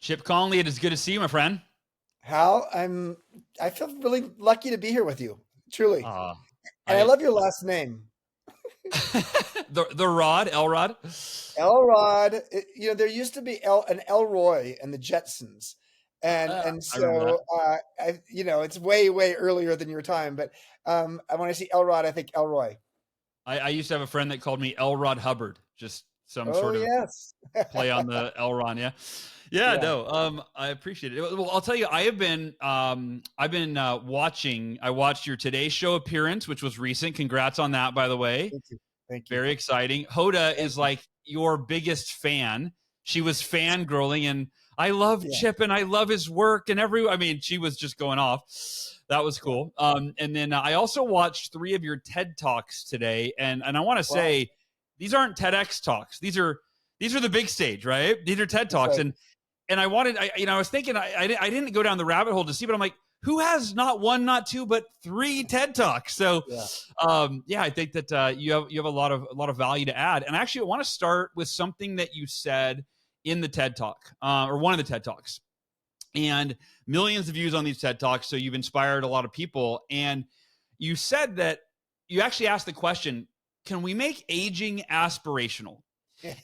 Chip Conley, it is good to see you, my friend. Hal, I feel really lucky to be here with you, truly. Uh, And I I love your last name, the Rod Elrod. Elrod. There used to be an Elroy and the Jetsons, and I remember that. so it's way earlier than your time. But when I see Elrod, I think Elroy. I used to have a friend that called me Elrod Hubbard, just some Oh sort of yes, play on the Elron. Yeah, yeah. yeah. No, I appreciate it. Well, I'll tell you, I've been watching. I watched your Today Show appearance, which was recent. Congrats on that, by the way. Thank you, thank you, Very exciting. Hoda thank is you. like your biggest fan. She was fangirling, and I love Yeah, Chip and I love his work and I mean, she was just going off. That was yeah. cool. And then I also watched 3 of your TED Talks today, and I want to Wow, say these aren't TEDx talks. These are the big stage, right? These are TED that's Talks, right. and I was thinking I didn't go down the rabbit hole to see, but I'm like, who has not one, not two, but 3 TED Talks? So, Yeah, yeah, I think that you have a lot of value to add. And actually, I want to start with something that you said in the TED Talk, or one of the TED Talks, and millions of views on these TED Talks. So you've inspired a lot of people, and you said that you actually asked the question, "Can we make aging aspirational?"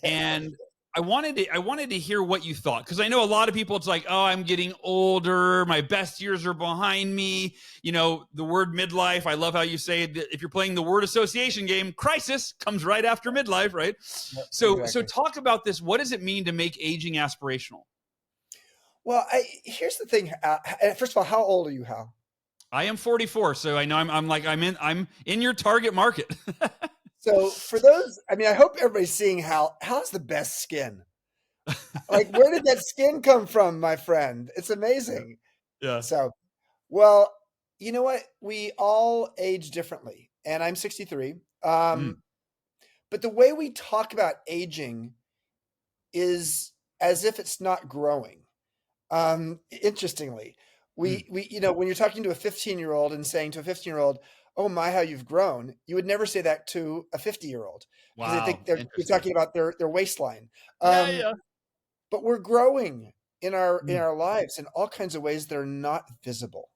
And I wanted to hear what you thought, because I know a lot of people, it's like, oh, I'm getting older, my best years are behind me. The word midlife, I love how you say that if you're playing the word association game, crisis comes right after midlife, right? yep, So exactly. talk about this. What does it mean to make aging aspirational? Well, here's the thing. First of all, how old are you, Hal? I am 44, so I know I'm in your target market. So for those, I mean, I hope everybody's seeing how's the best skin. Like, where did that skin come from, my friend? It's Yeah. amazing. Yeah. So, well, you know what? We all age differently, and I'm 63. Mm, But the way we talk about aging is as if it's not growing. Interestingly, mm. when you're talking to a 15-year-old and saying to a 15-year-old, "Oh my, how you've grown," you would never say that to a 50-year-old because they think Wow, you're interesting. talking about their waistline. Yeah, Um, yeah. but we're growing in our in Mm, our lives in all kinds of ways that are not visible.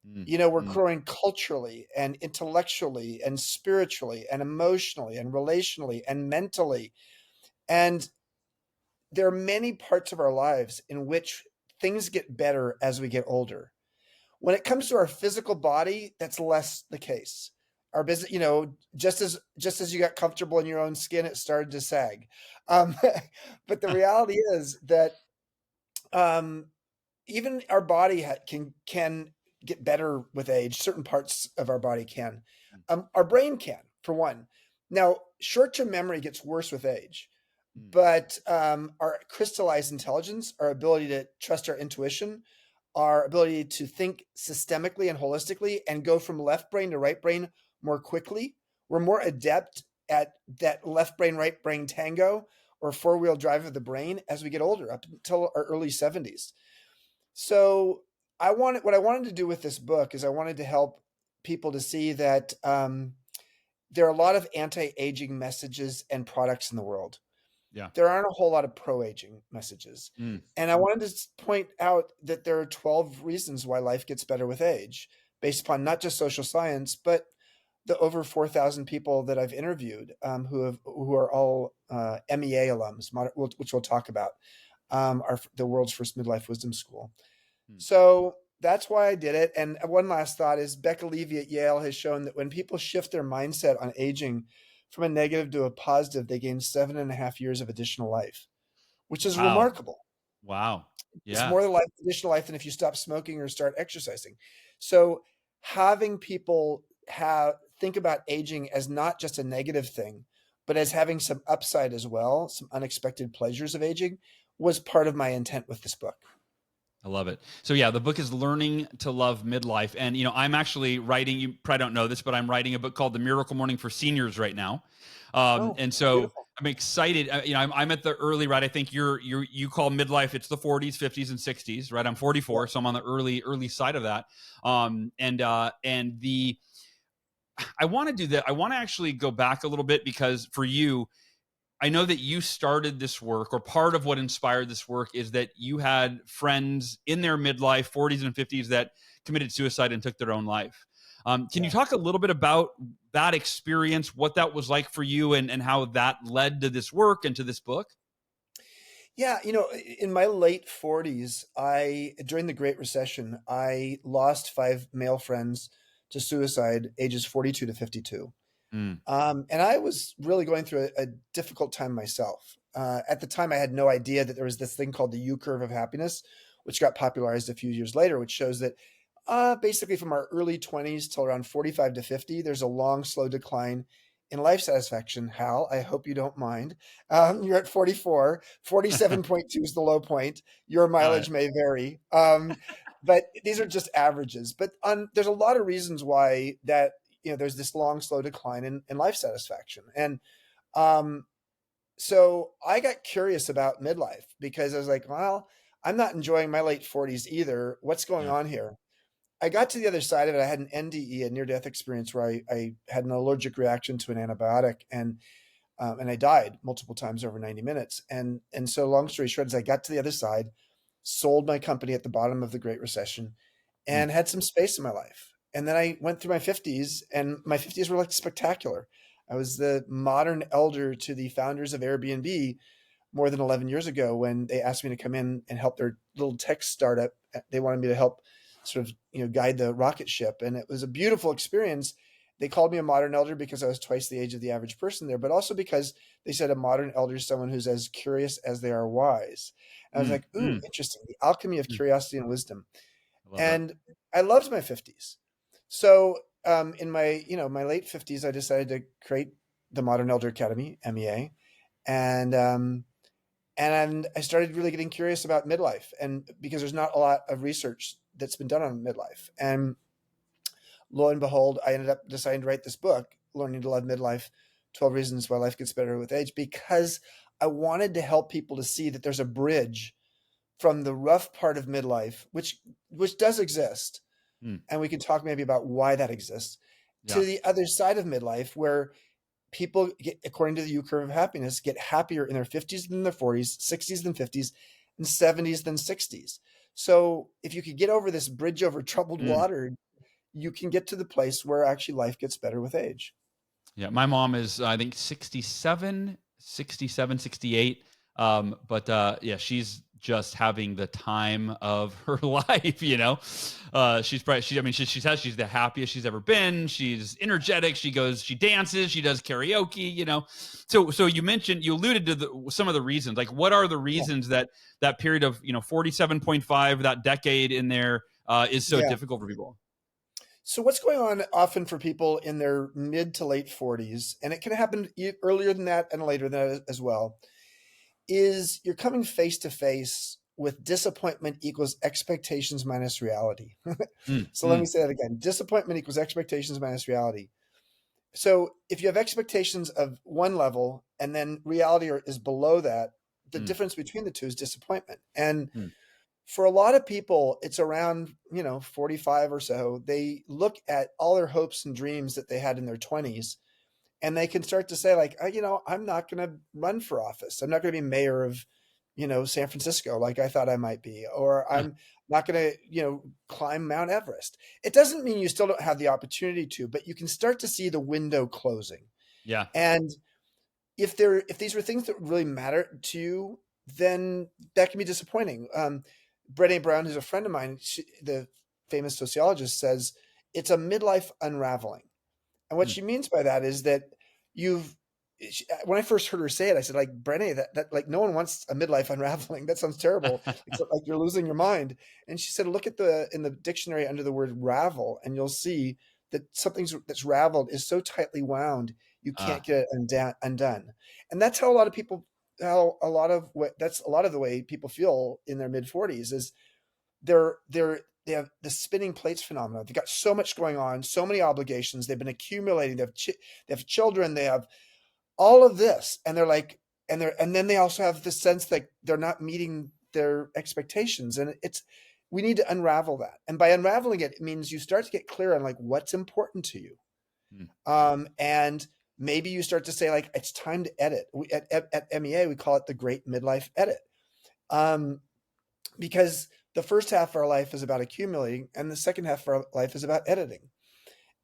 mm, We're mm, growing culturally and intellectually and spiritually and emotionally and relationally and mentally. And there are many parts of our lives in which things get better as we get older. When it comes to our physical body, that's less the case. Our business, just as you got comfortable in your own skin, it started to sag. Um, but the reality is that um, even our body can get better with age. Certain parts of our body can. Our brain can, for one. Now, short-term memory gets worse with age, mm, but our crystallized intelligence, our ability to trust our intuition, our ability to think systemically and holistically and go from left brain to right brain more quickly. We're more adept at that left brain, right brain tango or four-wheel drive of the brain as we get older, up until our early 70s. So what I wanted to do with this book is I wanted to help people to see that there are a lot of anti-aging messages and products in the world. yeah. There aren't a whole lot of pro-aging messages. Mm, And I wanted to point out that there are 12 reasons why life gets better with age, based upon not just social science, but the over 4,000 people that I've interviewed who are all MEA alums, which we'll talk about, are the world's first midlife wisdom school. mm. So that's why I did it. And one last thought is Becca Levy at Yale has shown that when people shift their mindset on aging from a negative to a positive, they gain 7.5 years of additional life, which is Wow. remarkable. Wow. It's Yeah. more than additional life than if you stop smoking or start exercising. So having people think about aging as not just a negative thing, but as having some upside as well, some unexpected pleasures of aging, was part of my intent with this book. I love it. So yeah, the book is Learning to Love Midlife. And I'm actually writing, you probably don't know this, but I'm writing a book called The Miracle Morning for Seniors right now. Oh, And so beautiful. I'm excited. I'm at the early, right? I think you call midlife, it's the 40s, 50s, and 60s, right? I'm Yeah. 44, so I'm on the early side of that. And I want to do that. I want to actually go back a little bit, because for you, I know that you started this work, or part of what inspired this work is that you had friends in their midlife, 40s and 50s, that committed suicide and took their own life. Can you Yeah. talk a little bit about that experience, what that was like for you, and how that led to this work and to this book? Yeah, in my late 40s, during the Great Recession, I lost 5 male friends to suicide, ages 42 to 52. Mm, And I was really going through a difficult time myself. At the time, I had no idea that there was this thing called the U curve of happiness, which got popularized a few years later, which shows that basically from our early 20s till around 45 to 50, there's a long, slow decline in life satisfaction. Hal, I hope you don't mind. You're at 44. 47.2 is the low point. Your got it. mileage may vary. But these are just averages. But there's a lot of reasons why that there's this long, slow decline in life satisfaction. And um, so I got curious about midlife because I was like, well, I'm not enjoying my late 40s either. What's going Yeah. on here? I got to the other side of it. I had an NDE, a near-death experience, where I had an allergic reaction to an antibiotic, and I died multiple times over 90 minutes. And so, long story short, as I got to the other side, sold my company at the bottom of the Great Recession, Mm, and had some space in my life. And then I went through my 50s, and my 50s were like spectacular. I was the modern elder to the founders of Airbnb more than 11 years ago when they asked me to come in and help their little tech startup. They wanted me to help sort of, guide the rocket ship. And it was a beautiful experience. They called me a modern elder because I was twice the age of the average person there, but also because they said a modern elder is someone who's as curious as they are wise. And I was mm, like, ooh, mm, interesting. The alchemy of mm. curiosity and wisdom. I love that. And I loved my 50s. So in my late 50s, I decided to create the Modern Elder Academy, MEA. And I started really getting curious about midlife, and because there's not a lot of research that's been done on midlife. And lo and behold, I ended up deciding to write this book, Learning to Love Midlife, 12 Reasons Why Life Gets Better with Age, because I wanted to help people to see that there's a bridge from the rough part of midlife, which does exist, Mm, and we can talk maybe about why that exists, yeah. to the other side of midlife where people get, according to the U curve of happiness, get happier in their 50s than their 40s, 60s than 50s, and 70s than 60s. So if you could get over this bridge over troubled Mm. water, you can get to the place where actually life gets better with age. Yeah, my mom is, I think, 67, 67, 68. But yeah, she's just having the time of her life, you know. She's probably she I mean she says she's the happiest she's ever been. She's energetic. She dances, she does karaoke, you know. So you alluded to some of the reasons. Like, what are the Yeah. reasons that that period of, 47.5, that decade in there, is so Yeah. difficult for people? So what's going on often for people in their mid to late 40s, and it can happen earlier than that and later than that as well, is you're coming face to face with disappointment equals expectations minus reality. Mm, So let me mm, say that again. Disappointment equals expectations minus reality. So if you have expectations of one level and then reality is below that, the mm, difference between the two is disappointment. And mm, for a lot of people, it's around, 45 or so. They look at all their hopes and dreams that they had in their 20s, and they can start to say, like, I'm not going to run for office. I'm not going to be mayor of, San Francisco like I thought I might be, or huh, I'm not going to, climb Mount Everest. It doesn't mean you still don't have the opportunity to, but you can start to see the window closing. yeah. And if these were things that really matter to you, then that can be disappointing. Brené Brown, who's a friend of mine, the famous sociologist, says it's a midlife unraveling. And what Mm, she means by that is that you've when I first heard her say it, I said, like, Brené, that like no one wants a midlife unraveling. That sounds terrible. It's like you're losing your mind. And she said, look at in the dictionary under the word ravel, and you'll see that something that's raveled is so tightly wound you can't uh, get it undone. And that's how a lot of people, how a lot of what that's a lot of the way people feel in their mid 40s is they have the spinning plates phenomenon. They've got so much going on, so many obligations. They've been accumulating. They have children. They have all of this, and they're like, and then they also have the sense that they're not meeting their expectations. And we need to unravel that. And by unraveling it, it means you start to get clear on like what's important to you. mm, And maybe you start to say, like, it's time to edit. At MEA, we call it the great midlife edit. Um, because the first half of our life is about accumulating, and the second half of our life is about editing.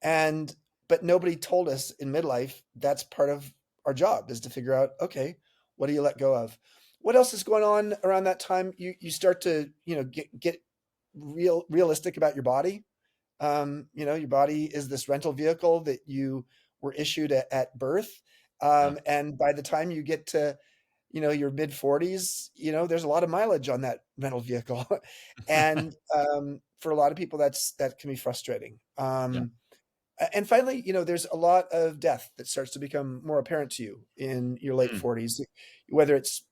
And but nobody told us in midlife that's part of our job, is to figure out, okay, what do you let go of? What else is going on around that time? You start to, get realistic about your body. Your body is this rental vehicle that you were issued at birth. Yeah. And by the time you get to, your mid 40s, there's a lot of mileage on that rental vehicle. And for a lot of people, that can be frustrating. Yeah. And finally, there's a lot of death that starts to become more apparent to you in your late Mm. 40s, whether it's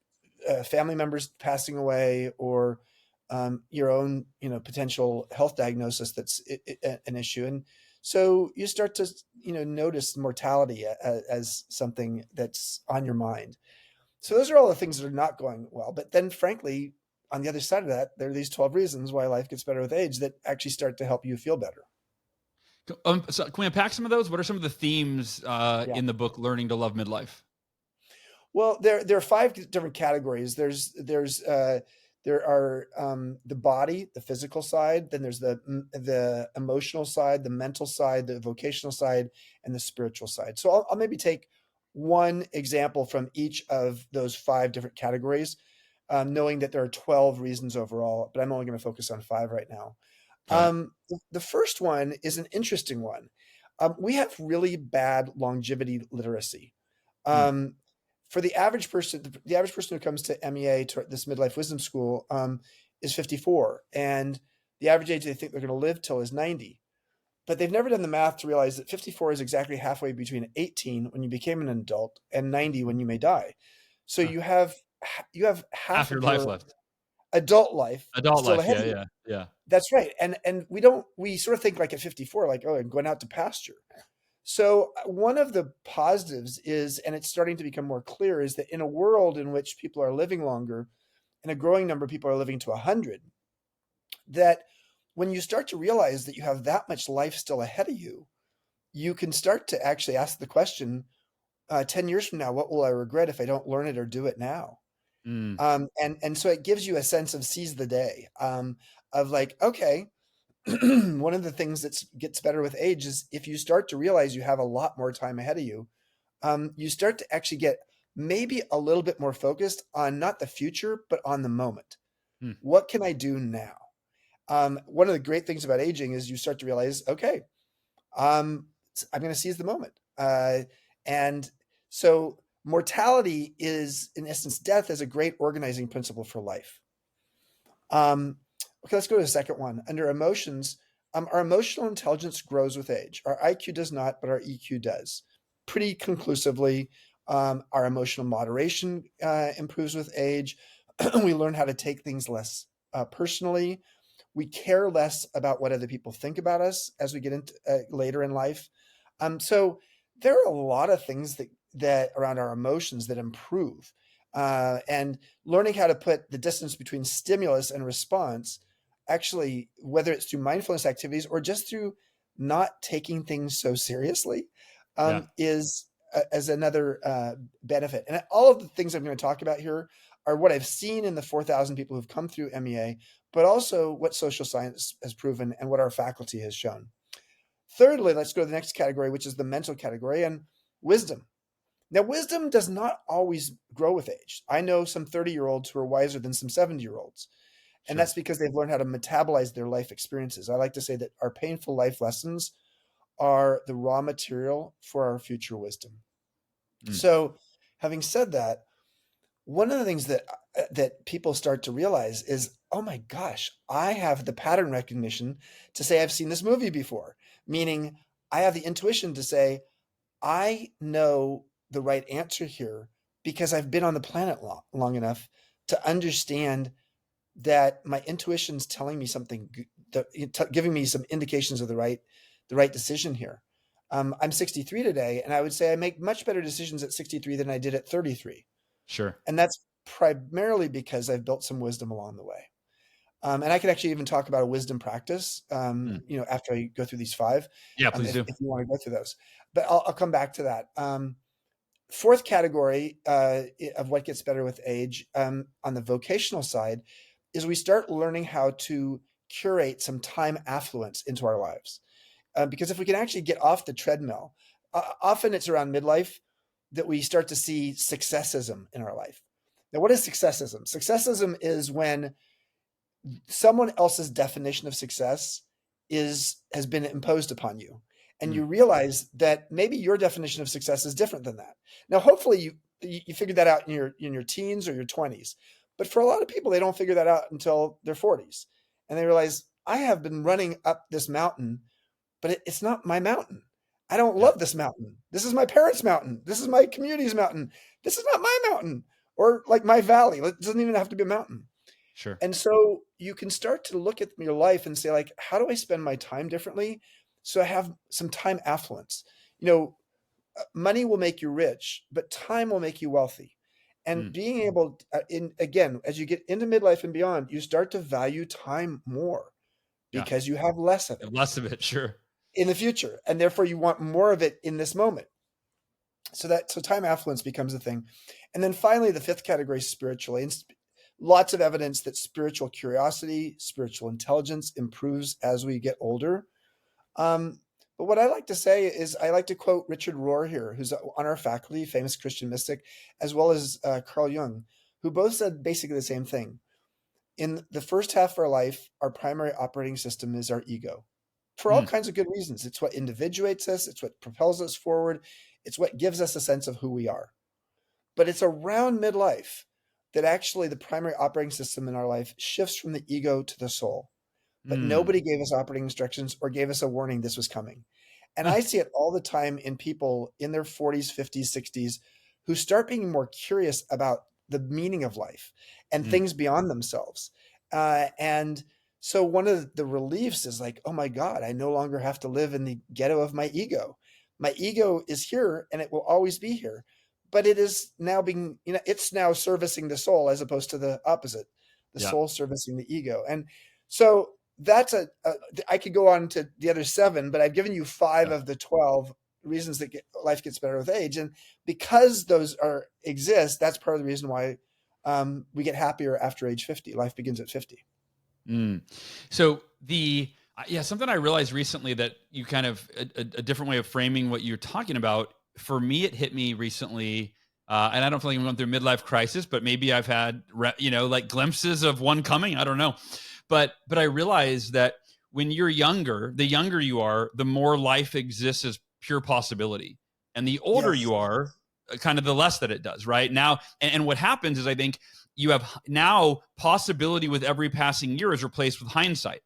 family members passing away, or your own, potential health diagnosis that's an issue. And so you start to, notice mortality as something that's on your mind. So those are all the things that are not going well. But then, frankly, on the other side of that, there are these 12 reasons why life gets better with age that actually start to help you feel better. So can we unpack some of those? What are some of the themes Yeah. in the book Learning to Love Midlife? Well, there are 5 different categories. There are the body, the physical side. Then there's the emotional side, the mental side, the vocational side, and the spiritual side. So I'll maybe take one example from each of those 5 different categories, knowing that there are 12 reasons overall, but I'm only going to focus on 5 right now. Got it. The first one is an interesting one. We have really bad longevity literacy. Mm. Um, for the average person, who comes to MEA, to this midlife wisdom school, is 54, and the average age they think they're going to live till is 90. But they've never done the math to realize that 54 is exactly halfway between 18 when you became an adult and 90 when you may die. So Huh. you have half Half your of life your left. adult life Adult still life. ahead Yeah. of you. Yeah. Yeah. That's right. And we sort of think, like, at 54, like, oh, I'm going out to pasture. So one of the positives is, and it's starting to become more clear, is that in a world in which people are living longer, and a growing number of people are living to 100, that when you start to realize that you have that much life still ahead of you, you can start to actually ask the question, 10 years from now, what will I regret if I don't learn it or do it now? Mm. And so it gives you a sense of seize the day, of like, okay, one of the things that gets better with age is if you start to realize you have a lot more time ahead of you, you start to actually get maybe a little bit more focused on not the future, but on the moment. Mm. What can I do now? One of the great things about aging is you start to realize, okay, I'm going to seize the moment. And so mortality is, in essence, death is a great organizing principle for life. Okay, let's go to the second one. Under emotions, our emotional intelligence grows with age. Our IQ does not, but our EQ does. Pretty conclusively, our emotional moderation improves with age. We learn how to take things less personally. We care less about what other people think about us as we get into later in life. So there are a lot of things that around our emotions that improve, and learning how to put the distance between stimulus and response, actually, whether it's through mindfulness activities or just through not taking things so seriously, Yeah. is as another benefit. And all of the things I'm going to talk about here are what I've seen in the 4,000 people who've come through MEA, but also what social science has proven and what our faculty has shown. Thirdly, let's go to the next category, which is the mental category, and wisdom. Now, wisdom does not always grow with age. I know some 30-year-olds who are wiser than some 70-year-olds, and Sure. that's because they've learned how to metabolize their life experiences. I like to say that our painful life lessons are the raw material for our future wisdom. Mm. So, having said that, one of the things that people start to realize is, oh my gosh, I have the pattern recognition to say I've seen this movie before, meaning I have the intuition to say I know the right answer here because I've been on the planet long enough to understand that my intuition's telling me something, giving me some indications of the right decision here. I'm 63 today, and I would say I make much better decisions at 63 than I did at 33. Sure. And that's primarily because I've built some wisdom along the way. And I can actually even talk about a wisdom practice, Mm. after I go through these five, Yeah, please do. if you want to go through those. But I'll come back to that. Fourth category of what gets better with age, on the vocational side, is we start learning how to curate some time affluence into our lives. Because if we can actually get off the treadmill, often it's around midlife that we start to see successism in our life. Now, what is successism? Successism is when someone else's definition of success has been imposed upon you, and Mm. you realize that maybe your definition of success is different than that. Now, hopefully you figured that out in your teens or your 20s, but for a lot of people, they don't figure that out until their 40s, and they realize, I have been running up this mountain, but it's not my mountain. I don't Yeah, love this mountain. This is my parents' mountain. This is my community's mountain. This is not my mountain, or like my valley. It doesn't even have to be a mountain. sure. And so you can start to look at your life and say, like, how do I spend my time differently so I have some time affluence? Money will make you rich, but time will make you wealthy. And Mm. being able, again, as you get into midlife and beyond, you start to value time more Yeah, because you have less of it less of it. Sure. in the future, and therefore you want more of it in this moment. So time affluence becomes a thing. And then finally, the fifth category is spiritually. And lots of evidence that spiritual curiosity, spiritual intelligence improves as we get older. But what I like to say is, I like to quote Richard Rohr here, who's on our faculty, famous Christian mystic, as well as Carl Jung, who both said basically the same thing. In the first half of our life, our primary operating system is our ego, for all Mm. kinds of good reasons. It's what individuates us, it's what propels us forward, it's what gives us a sense of who we are. But it's around midlife that actually the primary operating system in our life shifts from the ego to the soul. But Mm. nobody gave us operating instructions or gave us a warning this was coming. And Huh. I see it all the time in people in their 40s, 50s, 60s who start being more curious about the meaning of life and Mm. things beyond themselves. And so one of the reliefs is like, oh my God, I no longer have to live in the ghetto of my ego. My ego is here and it will always be here. But it is now being, it's now servicing the soul as opposed to the opposite, the Yeah. soul servicing the ego. And so that's I could go on to the other seven, but I've given you five Yeah. of the 12 reasons that life gets better with age. And because those exist, that's part of the reason why we get happier after age 50. Life begins at 50. Mm. So something I realized recently that you kind of a different way of framing what you're talking about. For me, it hit me recently, and I don't feel like I'm going through a midlife crisis, but maybe I've had like glimpses of one coming. I don't know, but I realized that when you're younger, the younger you are, the more life exists as pure possibility, and the older Yes. you are, kind of the less that it does. Right now, and what happens is I think you have now possibility with every passing year is replaced with hindsight.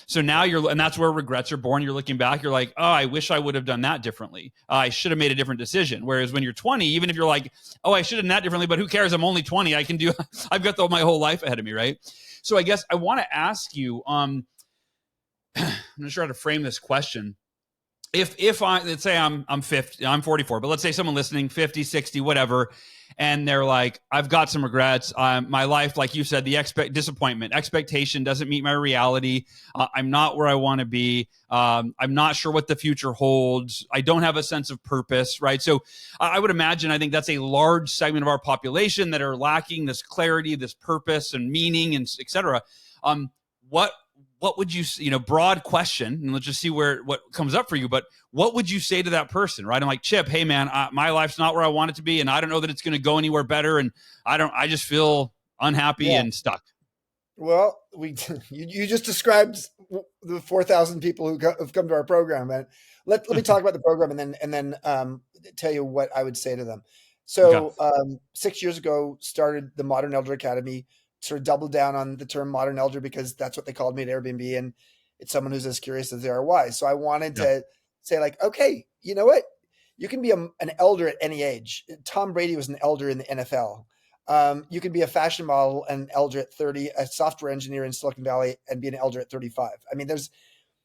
So now and that's where regrets are born. You're looking back, you're like, oh, I wish I would have done that differently. I should have made a different decision. Whereas when you're 20, even if you're like, oh, I should have done that differently, but who cares? I'm only 20. I've got my whole life ahead of me, right? So I guess I want to ask you, I'm not sure how to frame this question. If let's say I'm 50, I'm 44, but let's say someone listening 50, 60, whatever, and they're like, I've got some regrets. My life, like you said, the expectation doesn't meet my reality. I'm not where I want to be. I'm not sure what the future holds. I don't have a sense of purpose, right? So I would imagine, I think that's a large segment of our population that are lacking this clarity, this purpose and meaning, and et cetera. What would you, broad question, and let's just see what comes up for you, but what would you say to that person, right? I'm like, Chip, hey man, my life's not where I want it to be, and I don't know that it's going to go anywhere better, and I just feel unhappy Yeah. and stuck. Well, you just described the 4,000 people who have come to our program, and let me talk about the program, and then tell you what I would say to them. Okay. So 6 years ago, started the Modern Elder Academy. Sort of doubled down on the term modern elder because that's what they called me at Airbnb, and it's someone who's as curious as they are wise. So I wanted Yeah. to say, like, okay, you know what? You can be an elder at any age. Tom Brady was an elder in the NFL. You can be a fashion model and elder at 30, a software engineer in Silicon Valley and be an elder at 35. I mean,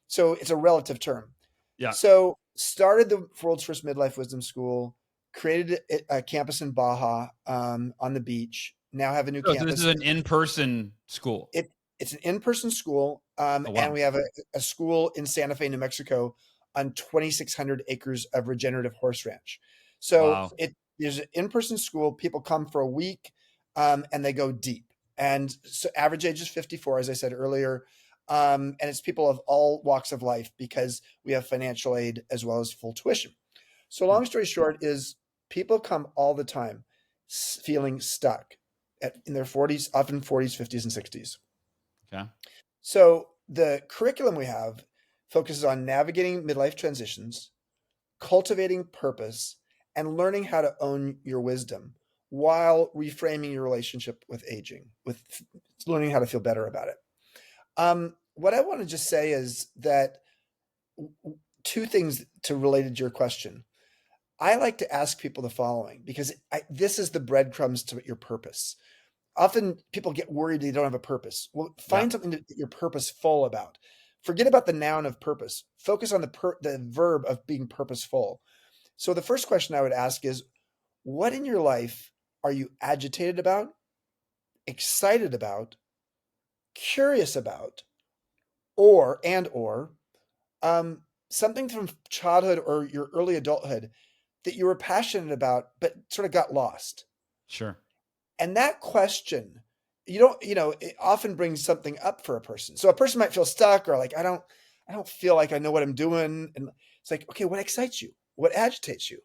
so it's a relative term. Yeah. So started the world's first midlife wisdom school, created a campus in Baja on the beach. Now have a new So this is campus. an in-person school. It's an in-person school, Oh, and wow. we have a school in Santa Fe, New Mexico, on 2,600 acres of regenerative horse ranch. So Wow. there's an in-person school. People come for a week, and they go deep. And so average age is 54, as I said earlier. And it's people of all walks of life because we have financial aid as well as full tuition. So Hmm. long story short is people come all the time feeling stuck in their 40s, often 40s, 50s, and 60s. Okay. So the curriculum we have focuses on navigating midlife transitions, cultivating purpose, and learning how to own your wisdom while reframing your relationship with aging, with learning how to feel better about it. What I want to just say is that two things to related to your question. I like to ask people the following because this is the breadcrumbs to your purpose. Often people get worried they don't have a purpose. Well, Yeah. find something that you're purposeful about. Forget about the noun of purpose. Focus on the verb of being purposeful. So the first question I would ask is, what in your life are you agitated about, excited about, curious about, or um, something from childhood or your early adulthood that you were passionate about but sort of got lost? Sure. And that question, it often brings something up for a person. So a person might feel stuck or like, I don't feel like I know what I'm doing. And it's like, okay, what excites you? What agitates you?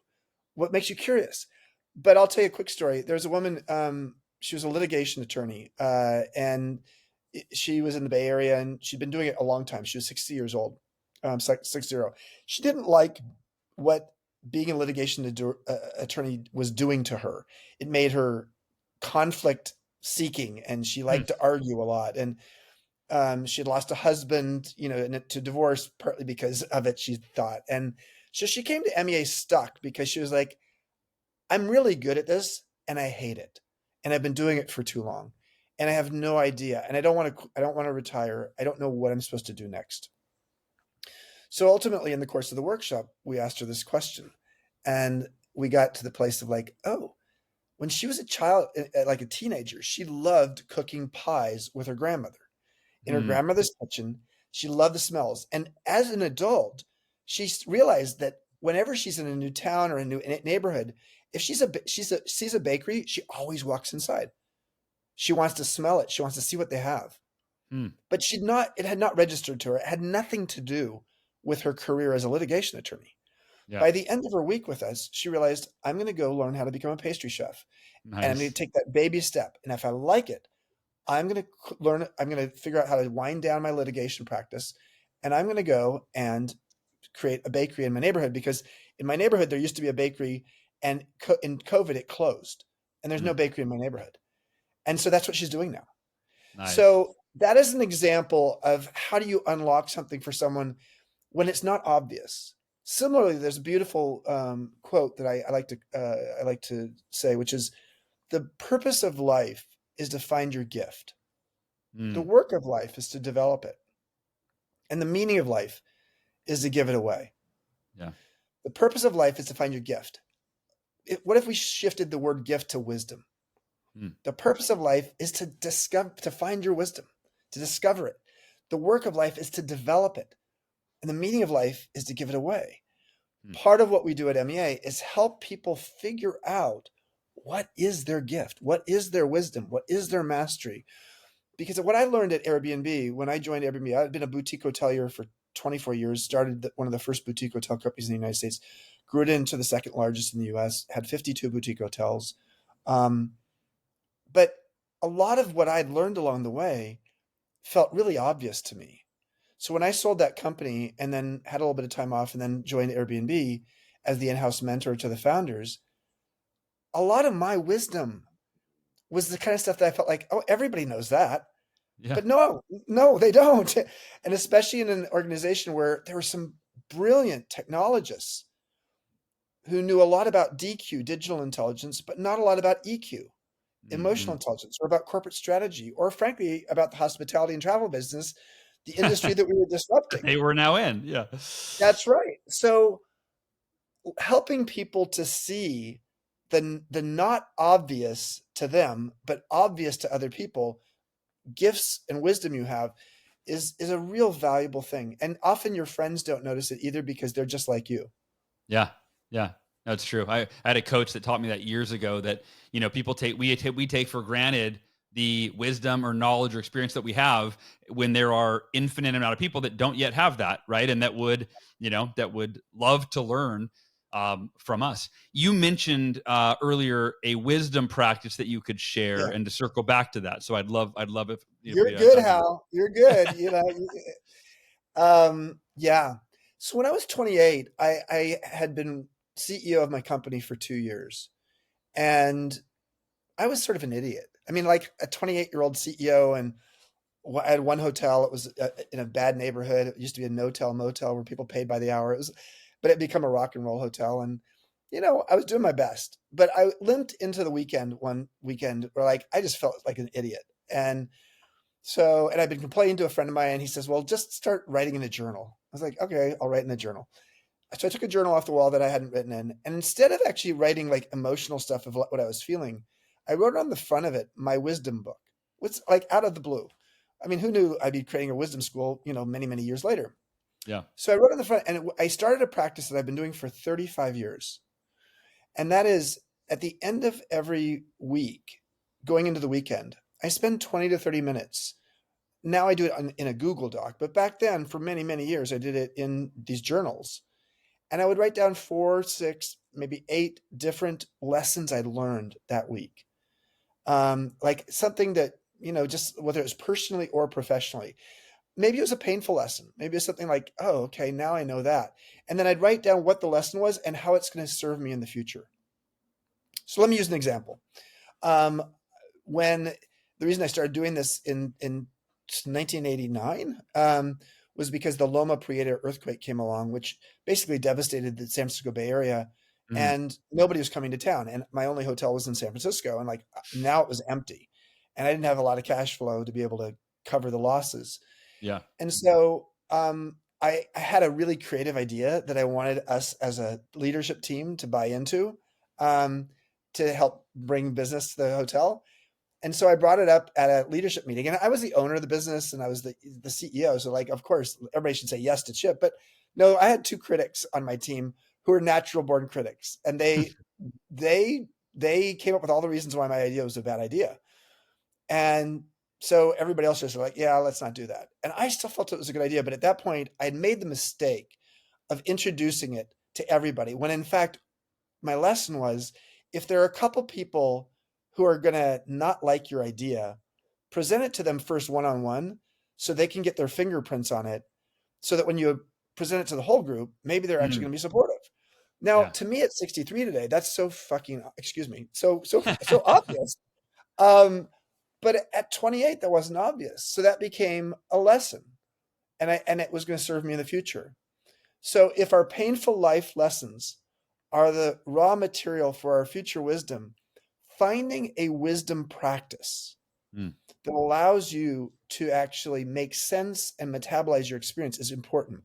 What makes you curious? But I'll tell you a quick story. There's a woman, she was a litigation attorney, and she was in the Bay Area and she'd been doing it a long time. She was 60 years old, 60. She didn't like what being a litigation attorney was doing to her. It made her conflict seeking and she Hmm. liked to argue a lot. And she had lost a husband, and to divorce partly because of it, she thought. And so she came to MEA stuck because she was like, I'm really good at this and I hate it. And I've been doing it for too long. And I have no idea. And I don't want to retire. I don't know what I'm supposed to do next. So ultimately, in the course of the workshop, we asked her this question. And we got to the place of like, oh, when she was a child, like a teenager, she loved cooking pies with her grandmother in her Hmm. grandmother's kitchen. She loved the smells. And as an adult, she realized that whenever she's in a new town or a new neighborhood, if sees a bakery, she always walks inside. She wants to smell it. She wants to see what they have. Hmm. But it had not registered to her. It had nothing to do with her career as a litigation attorney. Yeah. By the end of her week with us, she realized, I'm going to go learn how to become a pastry chef. And I'm going to Nice. take that baby step. And if I like it, I'm going to figure out how to wind down my litigation practice. And I'm going to go and create a bakery in my neighborhood because in my neighborhood, there used to be a bakery and in COVID, it closed and there's Hmm. no bakery in my neighborhood. And so that's what she's doing now. Nice. So that is an example of how do you unlock something for someone when it's not obvious. Similarly, there's a beautiful quote that I like to say, which is the purpose of life is to find your gift. The Hmm. work of life is to develop it. And the meaning of life is to give it away. Yeah. The purpose of life is to find your gift. What if we shifted the word gift to wisdom? Hmm. The purpose of life is to find your wisdom, to discover it. The work of life is to develop it. And the meaning of life is to give it away. Hmm. Part of what we do at MEA is help people figure out what is their gift, what is their wisdom, what is their mastery. Because of what I learned at Airbnb, when I joined Airbnb, I'd been a boutique hotelier for 24 years, started one of the first boutique hotel companies in the United States, grew it into the second largest in the US, had 52 boutique hotels. Um, but a lot of what I'd learned along the way felt really obvious to me. So when I sold that company and then had a little bit of time off and then joined Airbnb as the in-house mentor to the founders, a lot of my wisdom was the kind of stuff that I felt like, oh, everybody knows that. Yeah. But no, they don't. And especially in an organization where there were some brilliant technologists who knew a lot about DQ, digital intelligence, but not a lot about EQ, Hmm. emotional intelligence, or about corporate strategy, or frankly, about the hospitality and travel business, the industry that we were disrupting. They were now in. Yeah. That's right. So helping people to see the not obvious to them, but obvious to other people gifts and wisdom you have is a real valuable thing. And often your friends don't notice it either because they're just like you. Yeah. Yeah. That's true. I had a coach that taught me that years ago that, people we take for granted the wisdom or knowledge or experience that we have when there are infinite amount of people that don't yet have that. Right. And that would, that would love to learn from us. You mentioned earlier a wisdom practice that you could share, Yeah. and to circle back to that. So I'd love if You're we good, dug in. Hal. You're good. Yeah. So when I was 28, I had been CEO of my company for 2 years, and I was sort of an idiot. I mean, like a 28-year-old CEO, and I had one hotel. It was in a bad neighborhood. It used to be a no-tell motel where people paid by the hour. But it became a rock and roll hotel. And, I was doing my best, but I limped into the weekend one weekend where like, I just felt like an idiot. And I'd been complaining to a friend of mine, and he says, well, just start writing in a journal. I was like, okay, I'll write in a journal. So I took a journal off the wall that I hadn't written in. And instead of actually writing like emotional stuff of what I was feeling, I wrote on the front of it, my wisdom book. What's like out of the blue. I mean, who knew I'd be creating a wisdom school, many, many years later. Yeah. So I wrote on the front, and I started a practice that I've been doing for 35 years. And that is at the end of every week, going into the weekend, I spend 20 to 30 minutes. Now I do it in a Google Doc, but back then for many, many years, I did it in these journals. And I would write down 4, 6, maybe 8 different lessons I learned that week. Like something that, just whether it was personally or professionally. Maybe it was a painful lesson. Maybe it's something like, oh, okay, now I know that. And then I'd write down what the lesson was and how it's going to serve me in the future. So let me use an example. When the reason I started doing this in 1989 was because the Loma Prieta earthquake came along, which basically devastated the San Francisco Bay Area, Mhm. and nobody was coming to town. And my only hotel was in San Francisco, and like now it was empty, and I didn't have a lot of cash flow to be able to cover the losses. Yeah. And so I had a really creative idea that I wanted us as a leadership team to buy into, to help bring business to the hotel. And so I brought it up at a leadership meeting, and I was the owner of the business and I was the CEO. So like, of course, everybody should say yes to Chip, but no, I had 2 critics on my team who are natural born critics, and they came up with all the reasons why my idea was a bad idea. And so everybody else was like, yeah, let's not do that. And I still felt it was a good idea. But at that point, I had made the mistake of introducing it to everybody, when in fact, my lesson was, if there are a couple people who are going to not like your idea, present it to them first one-on-one so they can get their fingerprints on it, so that when you present it to the whole group, maybe they're actually Mm. going to be supportive. Now, Yeah. to me at 63 today, that's so fucking, excuse me, so obvious. Um, but at 28, that wasn't obvious. So that became a lesson, and it was going to serve me in the future. So if our painful life lessons are the raw material for our future wisdom, finding a wisdom practice Mm. that allows you to actually make sense and metabolize your experience is important.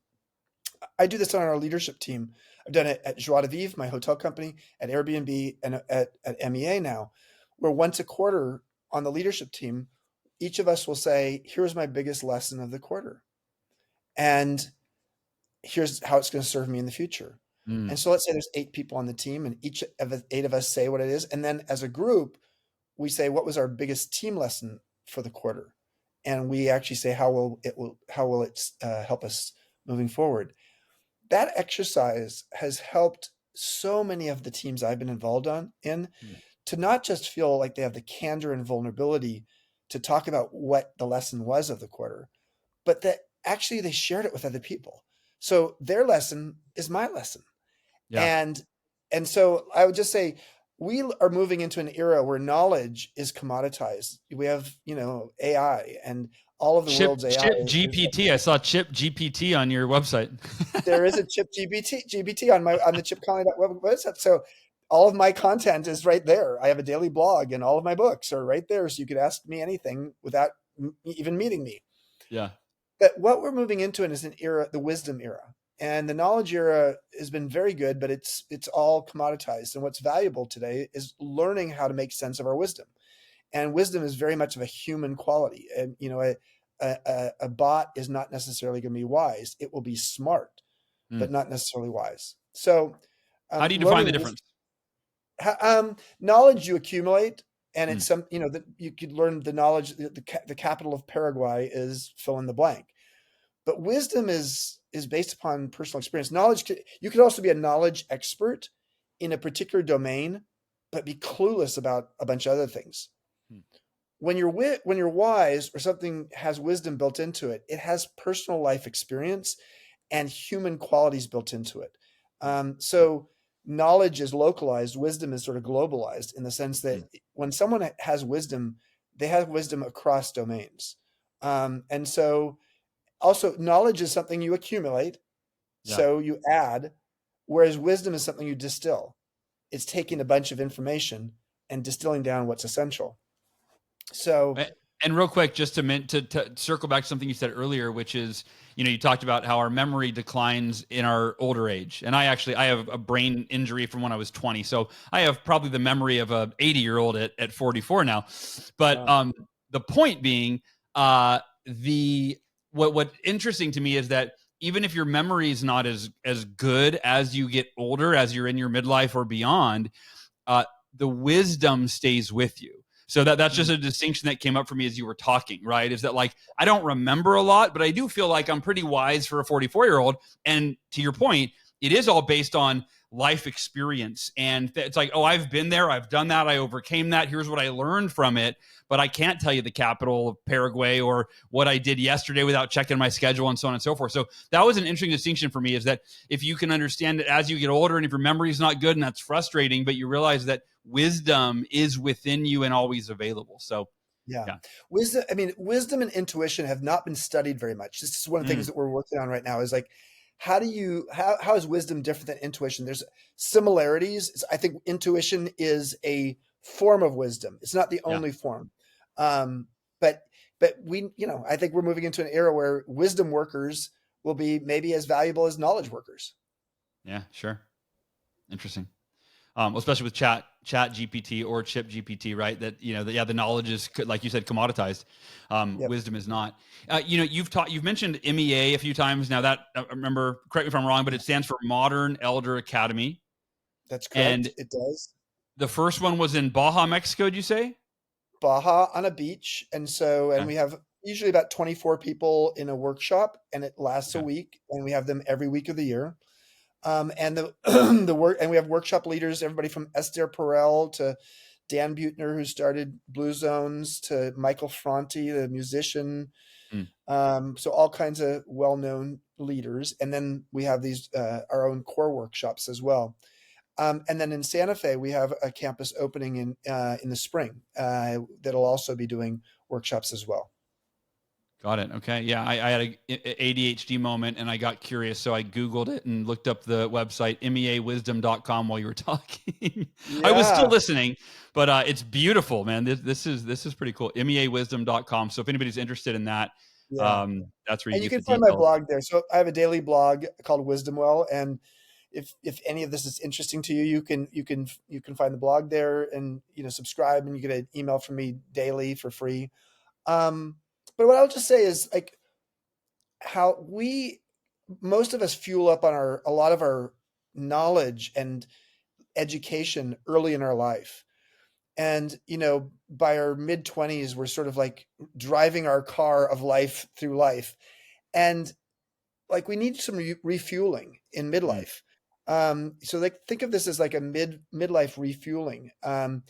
I do this on our leadership team. I've done it at Joie de Vivre, my hotel company, at Airbnb, and at MEA now, where once a quarter on the leadership team, each of us will say, here's my biggest lesson of the quarter. And here's how it's going to serve me in the future. Mm. And so let's say there's 8 people on the team, and each of the 8 of us say what it is. And then as a group, we say, what was our biggest team lesson for the quarter? And we actually say, how will it help us moving forward? That exercise has helped so many of the teams I've been involved in Mm. to not just feel like they have the candor and vulnerability to talk about what the lesson was of the quarter, but that actually they shared it with other people. So their lesson is my lesson. Yeah. And so I would just say we are moving into an era where knowledge is commoditized. We have, AI, and all of the world's AI Chip is GPT. I saw Chip GPT on your website. there is a Chip GBT on the website. So all of my content is right there. I have a daily blog, and all of my books are right there. So you could ask me anything without even meeting me. Yeah. But what we're moving into is an era, the wisdom era. And the knowledge era has been very good, but it's all commoditized. And what's valuable today is learning how to make sense of our wisdom. And wisdom is very much of a human quality. And, a bot is not necessarily going to be wise. It will be smart, but Mm. not necessarily wise. So, How do you define the learning difference? knowledge you accumulate, and Mm. it's that you could learn the knowledge. The capital of Paraguay is fill in the blank. But wisdom is based upon personal experience. You could also be a knowledge expert in a particular domain, but be clueless about a bunch of other things. Mm. When you're wise, or something has wisdom built into it, it has personal life experience and human qualities built into it. So knowledge is localized, wisdom is sort of globalized, in the sense that Mm. when someone has wisdom, they have wisdom across domains. And so also, knowledge is something you accumulate, Yeah. so you add, whereas wisdom is something you distill. It's taking a bunch of information and distilling down what's essential. So, And real quick, just to circle back to something you said earlier, which is, you talked about how our memory declines in our older age. And I have a brain injury from when I was 20. So I have probably the memory of a 80-year-old at 44 now. But the point being, what interesting to me is that even if your memory is not as good as you get older, as you're in your midlife or beyond, the wisdom stays with you. So that's just a distinction that came up for me as you were talking, right? Is that, like, I don't remember a lot, but I do feel like I'm pretty wise for a 44-year-old. And to your point, it is all based on life experience. And it's like, oh, I've been there, I've done that, I overcame that, here's what I learned from it. But I can't tell you the capital of Paraguay or what I did yesterday without checking my schedule and so on and so forth. So that was an interesting distinction for me, is that if you can understand it as you get older, and if your memory is not good and that's frustrating, but you realize that wisdom is within you and always available. So yeah. yeah. Wisdom and intuition have not been studied very much. This is one of the things that we're working on right now, is like, how is wisdom different than intuition? There's similarities. I think intuition is a form of wisdom. It's not the only form. But I think we're moving into an era where wisdom workers will be maybe as valuable as knowledge workers. Yeah, sure. Interesting. Especially with chat GPT or chip GPT, right? That, the knowledge is, like you said, commoditized. Yep. Wisdom is not. You've mentioned MEA a few times now. That, I remember, correct me if I'm wrong, but it stands for Modern Elder Academy. That's correct. And It does. the first one was in Baja, Mexico, did you say? Baja, on a beach. And Okay. we have usually about 24 people in a workshop, and it lasts a Okay. week, and we have them every week of the year. And the we have workshop leaders, everybody from Esther Perel to Dan Buettner, who started Blue Zones, to Michael Franti, the musician. So all kinds of well-known leaders. And then we have these our own core workshops as well. And then in Santa Fe, we have a campus opening in the spring that'll also be doing workshops as well. Got it. Okay. Yeah. I had a ADHD moment and I got curious. So I Googled it and looked up the website, meawisdom.com, while you were talking. I was still Yeah. listening, but it's beautiful, man. This is pretty cool. meawisdom.com. So if anybody's interested in that, Yeah. that's where you And you get the can find my details. blog there. So I have a daily blog called Wisdom Well, and if any of this is interesting to you, you can find the blog there, and subscribe, and you get an email from me daily for free. But what I'll just say is, like, how most of us fuel up on a lot of our knowledge and education early in our life. And by our mid-20s, we're sort of like driving our car of life through life, and like we need some refueling in Mm. midlife. So like think of this as like a midlife refueling, a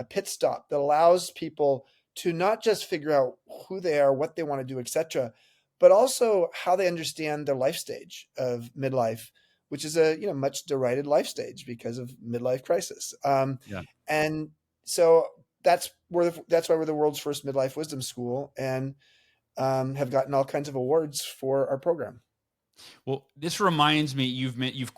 pit stop that allows people to not just figure out who they are, what they want to do, etc., but also how they understand their life stage of midlife, which is a much derided life stage because of midlife crisis. Yeah. And so that's why we're the world's first midlife wisdom school, and have gotten all kinds of awards for our program. Well, this reminds me, you've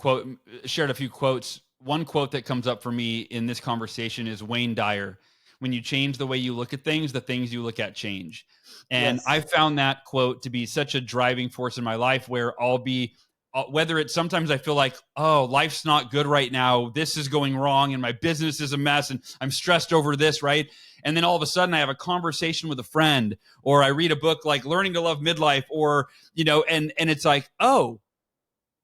shared a few quotes. One quote that comes up for me in this conversation is Wayne Dyer. When you change the way you look at things, the things you look at change. And Yes. I found that quote to be such a driving force in my life, where I'll whether it's sometimes I feel like, oh, life's not good right now. This is going wrong and my business is a mess and I'm stressed over this, right? And then all of a sudden I have a conversation with a friend, or I read a book like Learning to Love Midlife, or, and it's like, oh,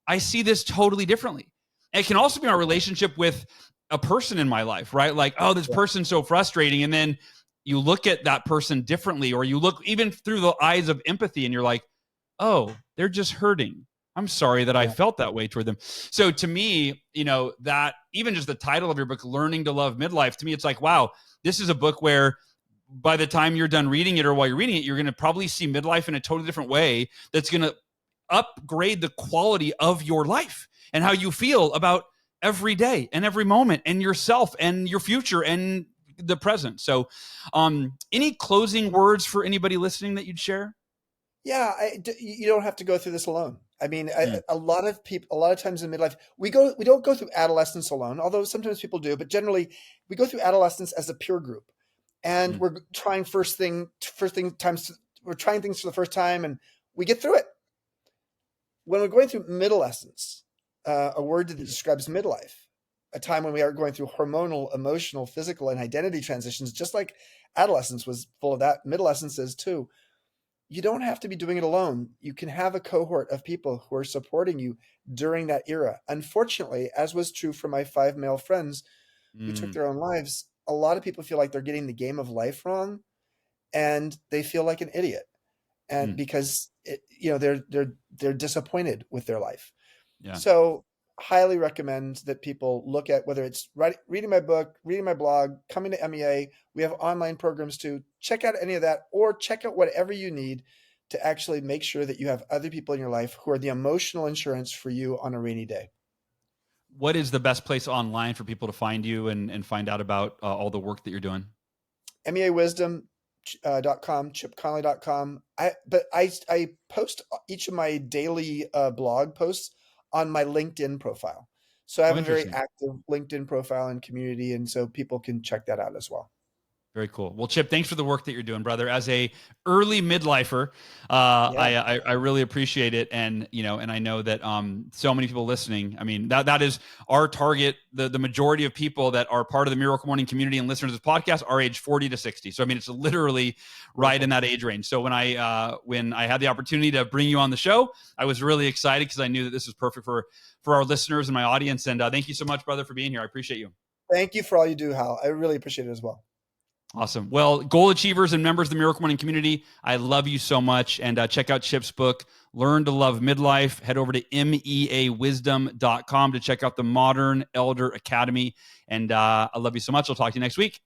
I see this totally differently. And it can also be our relationship with a person in my life, right? Like, oh, this person's so frustrating. And then you look at that person differently, or you look even through the eyes of empathy and you're like, oh, they're just hurting. I'm sorry that I felt that way toward them. So to me, that even just the title of your book, Learning to Love Midlife, to me, it's like, wow, this is a book where by the time you're done reading it, or while you're reading it, you're going to probably see midlife in a totally different way that's going to upgrade the quality of your life and how you feel about every day and every moment and yourself and your future and the present. So any closing words for anybody listening that you'd share? Yeah, you don't have to go through this alone. I mean, a lot of people, a lot of times in midlife, we don't go through adolescence alone, although sometimes people do, but generally we go through adolescence as a peer group, and we're trying we're trying things for the first time, and we get through it. When we're going through midolescence, a word that describes midlife, a time when we are going through hormonal, emotional, physical, and identity transitions, just like adolescence was full of that, midolescence is too. You don't have to be doing it alone. You can have a cohort of people who are supporting you during that era. Unfortunately, as was true for my 5 male friends who took their own lives, a lot of people feel like they're getting the game of life wrong, and they feel like an idiot, and because they're disappointed with their life. Yeah. So highly recommend that people look at whether it's reading my book, reading my blog, coming to MEA. We have online programs too. Check out any of that, or check out whatever you need to actually make sure that you have other people in your life who are the emotional insurance for you on a rainy day. What is the best place online for people to find you and find out about all the work that you're doing? MEA Wisdom. .com, chipconley.com. I post each of my daily blog posts on my LinkedIn profile. So I have a very active LinkedIn profile and community, and so people can check that out as well. Very cool. Well, Chip, thanks for the work that you're doing, brother. As a early midlifer, I really appreciate it, and and I know that so many people listening. I mean, that is our target. The majority of people that are part of the Miracle Morning community and listeners to this podcast are age 40 to 60. So I mean, it's literally right in that age range. So when I had the opportunity to bring you on the show, I was really excited because I knew that this was perfect for our listeners and my audience. And thank you so much, brother, for being here. I appreciate you. Thank you for all you do, Hal. I really appreciate it as well. Awesome. Well, goal achievers and members of the Miracle Morning community, I love you so much. And check out Chip's book, Learn to Love Midlife. Head over to meawisdom.com to check out the Modern Elder Academy. And I love you so much. I'll talk to you next week.